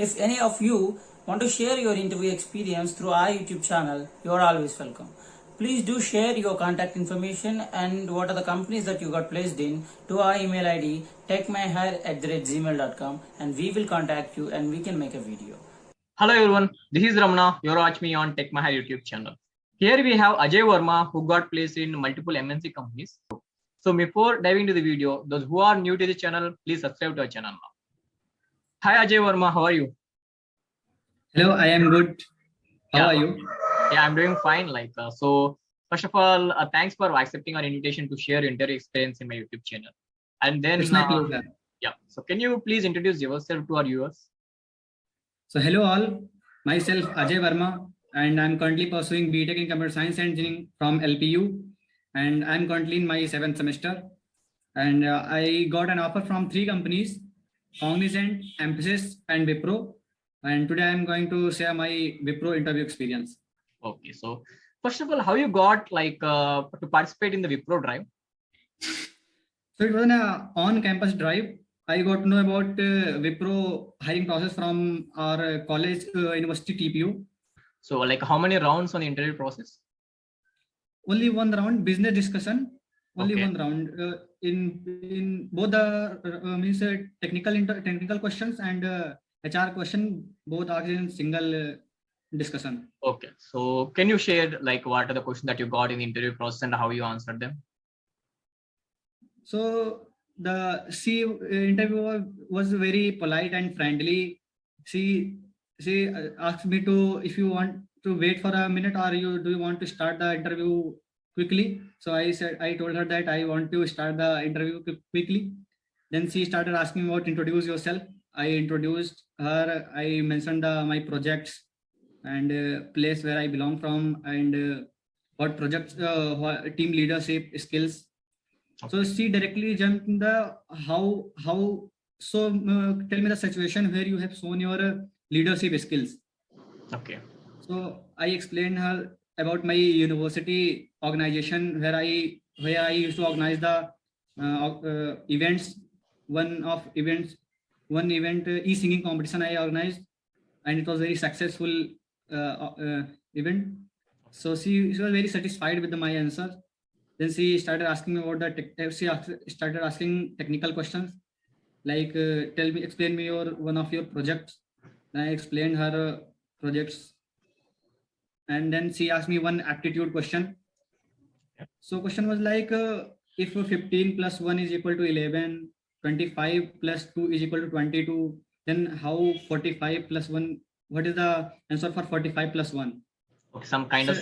If any of you want to share your interview experience through our YouTube channel, you are always welcome. Please do share your contact information and what are the companies that you got placed in to our email ID techmyhire@gmail.com, and we will contact you and we can make a video. Hello everyone, this is Ramana. You're watching me on TechMahir YouTube channel. Here we have Ajay Verma, who got placed in multiple MNC companies. So before diving into the video, those who are new to the channel, please subscribe to our channel now. Hi Ajay Verma, how are you? Hello, I am good. How are you? Yeah, I'm doing fine. So first of all, thanks for accepting our invitation to share your interview experience in my YouTube channel. And then, It's my pleasure. Yeah. So can you please introduce yourself to our viewers? So hello all, myself Ajay Verma, and I'm currently pursuing BTech in Computer Science Engineering from LPU, and I'm currently in my 7th semester. And I got an offer from 3 companies: Cognizant, Mphasis, and Wipro. And today I'm going to share my Wipro interview experience. Okay, so first of all, how you got to participate in the Wipro drive? So it was an on-campus drive. I got to know about Wipro hiring process from our college, university TPU. So like how many rounds on the interview process? Only one round, business discussion. Only Okay. one round. In both the means technical questions and HR question, both are in single discussion. Okay, so can you share like what are the questions that you got in the interview process and how you answered them? So the interviewer was very polite and friendly. She asked me to, if you want to wait for a minute, or do you want to start the interview quickly. So I told her that I want to start the interview quickly. Then she started asking about introduce yourself. I introduced her. I mentioned my projects and place where I belong from, and what projects, what team leadership skills. So she directly jumped in the how. So tell me the situation where you have shown your leadership skills. Okay. So I explained her about my university organization where I used to organize the events. One event e-singing competition I organized, and it was very successful event. So she was very satisfied with my answer. Then she started asking me about started asking technical questions like explain me one of your projects. Then I explained her projects, and then she asked me one aptitude question. So question was like, if 15 plus 1 is equal to 11, 25 plus 2 is equal to 22, then how 45 plus 1, what is the answer for 45 plus 1? Okay, some kind of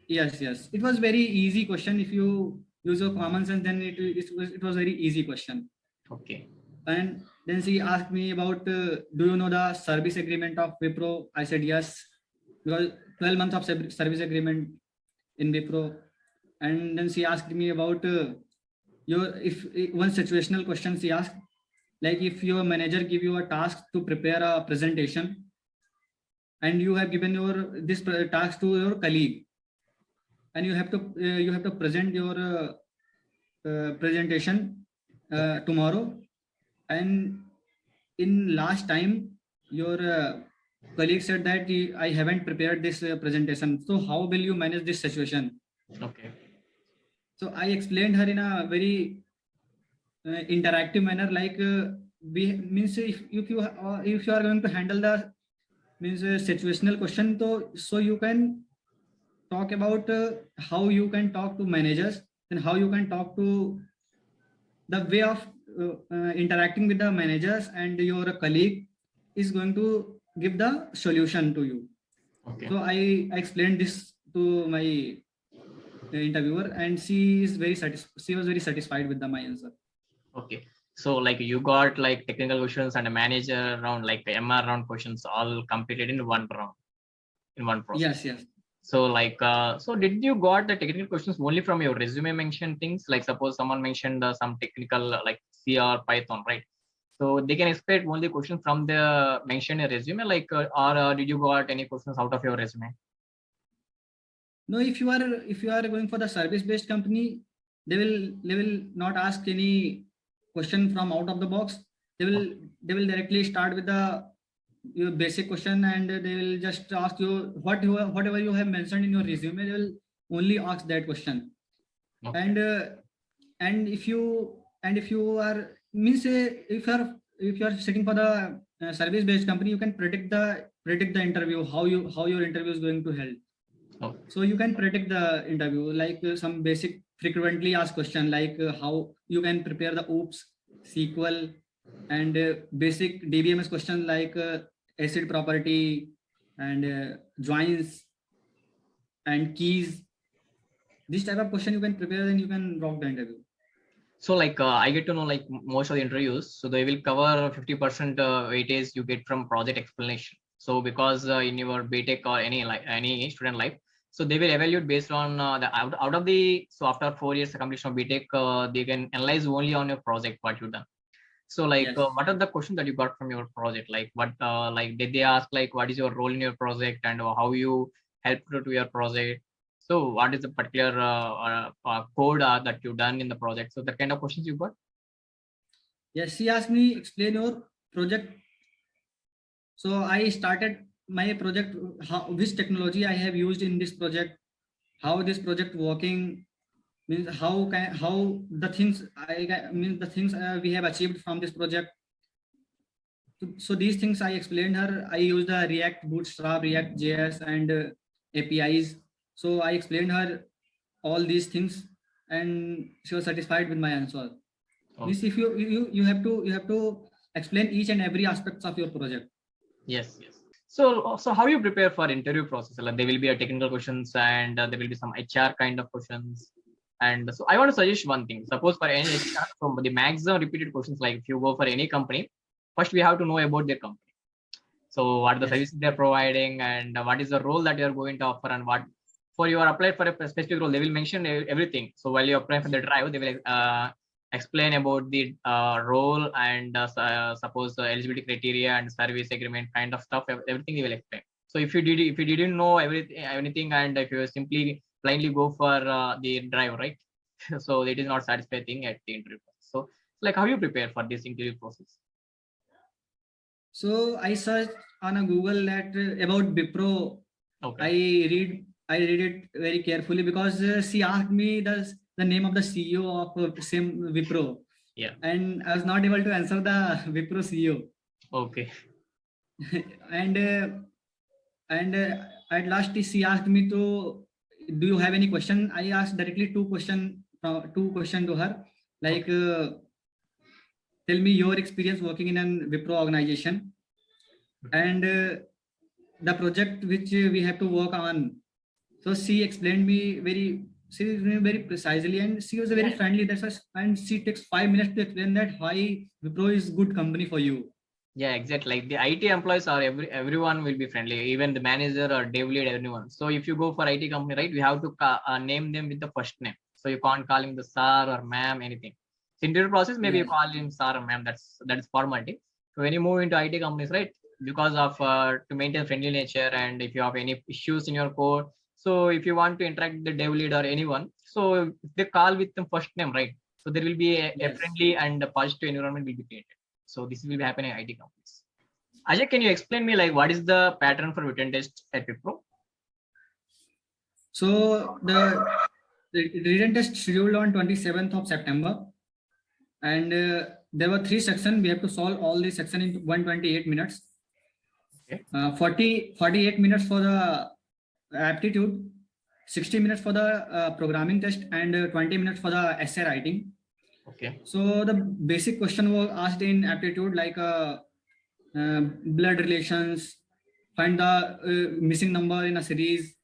yes, it was very easy question. If you use your common sense, then it was very easy question. Okay. And then she asked me about, do you know the service agreement of Wipro? I said yes, because 12 months of service agreement in Wipro. And then she asked me about one situational question she asked, like if your manager give you a task to prepare a presentation, and you have given this task to your colleague, and you have to present your presentation tomorrow, and in last time your colleague said that I haven't prepared this presentation, so how will you manage this situation? Okay. So I explained her in a very interactive manner, like we means if you are going to handle the situational question, so you can talk about how you can talk to managers and how you can talk to the way of interacting with the managers, and your colleague is going to give the solution to you. Okay. So I explained this to my interviewer, and she was very satisfied with my answer. Okay, so like you got like technical questions and a manager round, like the MR round questions all completed in one round, in one process. Yes. So like so did you got the technical questions only from your resume mentioned things, like suppose someone mentioned some technical like C or Python, right? So they can expect only questions from the mentioned resume, like or did you got any questions out of your resume? No, if you are going for the service based company, they will not ask any question from out of the box. They will directly start with the your basic question, and they will just ask you whatever you have mentioned in your resume. They will only ask that question. Okay. And if you are means if you are sitting for the service based company, you can predict the interview, how your interview is going to held. Okay. So you can predict the interview, like some basic frequently asked question, like how you can prepare the OOPS, SQL, and basic DBMS question like acid property and joins and keys. This type of question you can prepare, and you can rock the interview. So like I get to know like most of the interviews, so they will cover 50% weightage you get from project explanation. So because in your BTech or any student life, so they will evaluate based on the out of the, so after 4 years completion of BTech, they can analyze only on your project what you done. So like Yes. what are the questions that you got from your project? Like what like did they ask like what is your role in your project and how you helped to your project? So what is the particular code that you done in the project? So that kind of questions you got? Yes, she asked me explain your project. So I started my project, which technology I have used in this project, how this project working, means how the things means the things we have achieved from this project. So these things I explained her. I used the React, Bootstrap, React JS, and APIs. So I explained her all these things, and she was satisfied with my answer. Means if you have to explain each and every aspects of your project. Yes. So how you prepare for interview process? Like there will be a technical questions and there will be some HR kind of questions. And so I want to suggest one thing. Suppose for any HR, from the maximum repeated questions, like if you go for any company, first we have to know about their company. So what are the Yes. services they're providing and what is the role that you're going to offer, and what for you are applied for a specific role, they will mention everything. So while you apply for the drive, they will explain about the role and suppose the eligibility criteria and service agreement kind of stuff, everything they will explain. So if you didn't know anything and if you simply blindly go for the drive, right? So it is not satisfying at the interview process. So like how you prepare for this interview process? So I searched on a Google that about Wipro. Okay. I read it very carefully because she asked me the name of the CEO of same Wipro. Yeah. And I was not able to answer the Wipro CEO. Okay. and at last she asked me to, do you have any question? I asked directly two question to her, like tell me your experience working in an Wipro organization and the project which we have to work on. So she explained me very precisely, and she was very friendly. That's why, and she takes 5 minutes to explain that why Wipro is good company for you. Yeah, exactly. Like the IT employees are everyone will be friendly, even the manager or dev lead, everyone. So if you go for IT company, right, we have to name them with the first name. So you can't call him the sir or ma'am, anything. So interview process, maybe you Yes. call him sir or ma'am. That is formality. So when you move into IT companies, right, because of to maintain friendly nature, and if you have any issues in your code, so if you want to interact with the dev lead or anyone, so they call with the first name, right? So there will be a Yes. friendly and a positive environment will be created. So this will be happening in IT companies. Ajay, can you explain me like what is the pattern for written test at Wipro? So the written test scheduled on 27th of September, and there were 3 sections. We have to solve all the section in 128 minutes. Okay. 48 minutes for the aptitude, 60 minutes for the programming test, and 20 minutes for the essay writing. Okay. So the basic question was asked in aptitude, like blood relations, find the missing number in a series.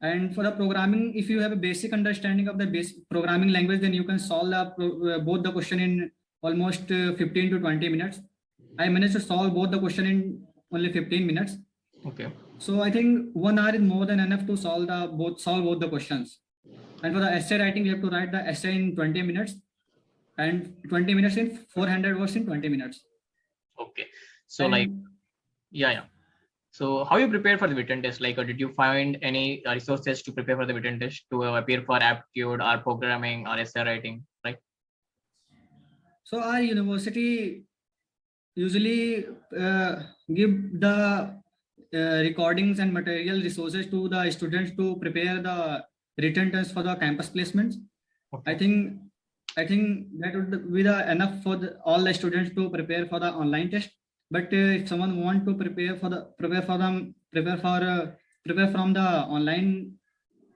And for the programming, if you have a basic understanding of the basic programming language, then you can solve both the question in almost 15 to 20 minutes. I managed to solve both the question in only 15 minutes. Okay. So I think 1 hour is more than enough to solve both the questions. And for the essay writing, you have to write the essay in 20 minutes, and 20 minutes in 400 words in 20 minutes. Okay. So And like, yeah. So how you prepare for the written test? Like, did you find any resources to prepare for the written test to appear for aptitude or programming or essay writing, right? so our university usually give the recordings and material resources to the students to prepare the written tests for the campus placements. Okay. I think that would be the enough for all the students to prepare for the online test. But if someone want to prepare from the online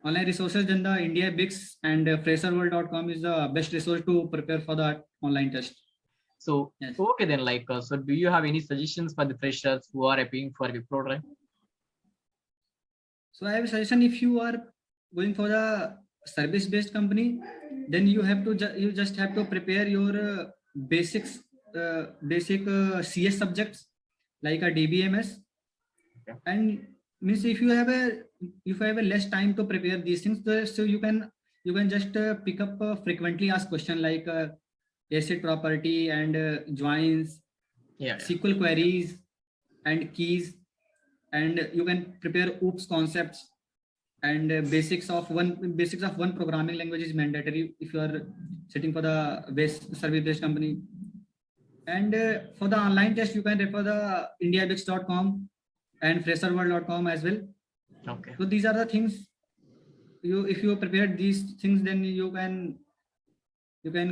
resources, then the India Bix and fresherworld.com is the best resource to prepare for the online test. So Yes. okay then, like so do you have any suggestions for the freshers who are applying for Wipro Drive? So I have a suggestion: if you are going for the service-based company, then you have to you just have to prepare your basic CS subjects like a DBMS. Okay. And means if you have a less time to prepare these things, so you can just pick up frequently asked question like asset property and joins, Yeah. SQL queries and keys, and you can prepare OOPS concepts and basics of one programming language is mandatory if you are sitting for the service based company. And for the online test, you can refer the indiabix.com and fresherworld.com as well. Okay. So these are the things if you prepare these things, then you can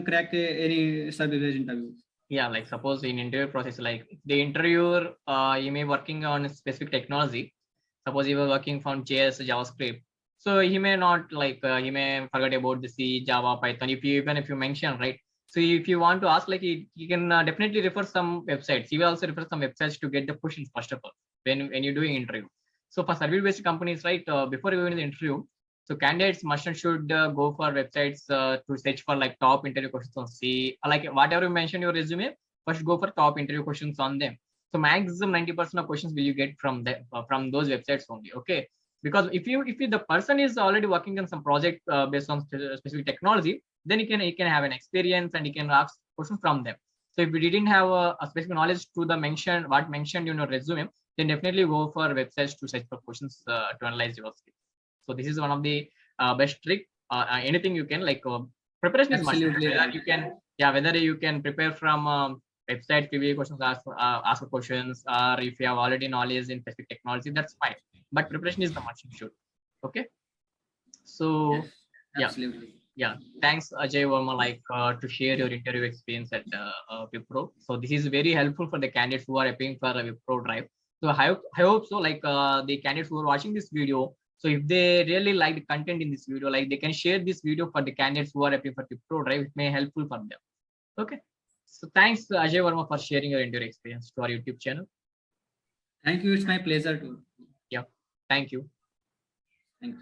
crack any service based interview. Yeah, like suppose in interview process, like the interviewer, you may working on a specific technology. Suppose you were working from JS, JavaScript. So he may not like, he may forget about the C, Java, Python, even if you mention, right? So if you want to ask, like you can definitely refer some websites. You will also refer some websites to get the questions first of all, when you're doing interview. So for service-based companies, right, before you go in the interview, so candidates must and should go for websites to search for like top interview questions on C, like whatever you mentioned in your resume, first go for top interview questions on them. So maximum 90% of questions will you get from them, from those websites only. Okay, because if the person is already working on some project based on specific technology, then you can have an experience and you can ask questions from them. So if you didn't have a specific knowledge to the mentioned in your resume, then definitely go for websites to search for questions to analyze your skills. So this is one of the best trick. Anything you can like preparation is much. Absolutely Whether right. you can, whether you can prepare from website PVA questions, ask questions, or if you have already knowledge in specific technology, that's fine. But preparation is the much you should. Okay. So Yes, absolutely. yeah, thanks Ajay Verma, like to share your interview experience at Wipro. So this is very helpful for the candidates who are applying for a Wipro Drive. So I hope so, like the candidates who are watching this video, so if they really like the content in this video, like they can share this video for the candidates who are applying for Wipro Drive. It may helpful for them. Okay. So thanks Ajay Verma for sharing your interview experience to our YouTube channel. Thank you. It's my pleasure too. Yeah. Thank you. Thank you.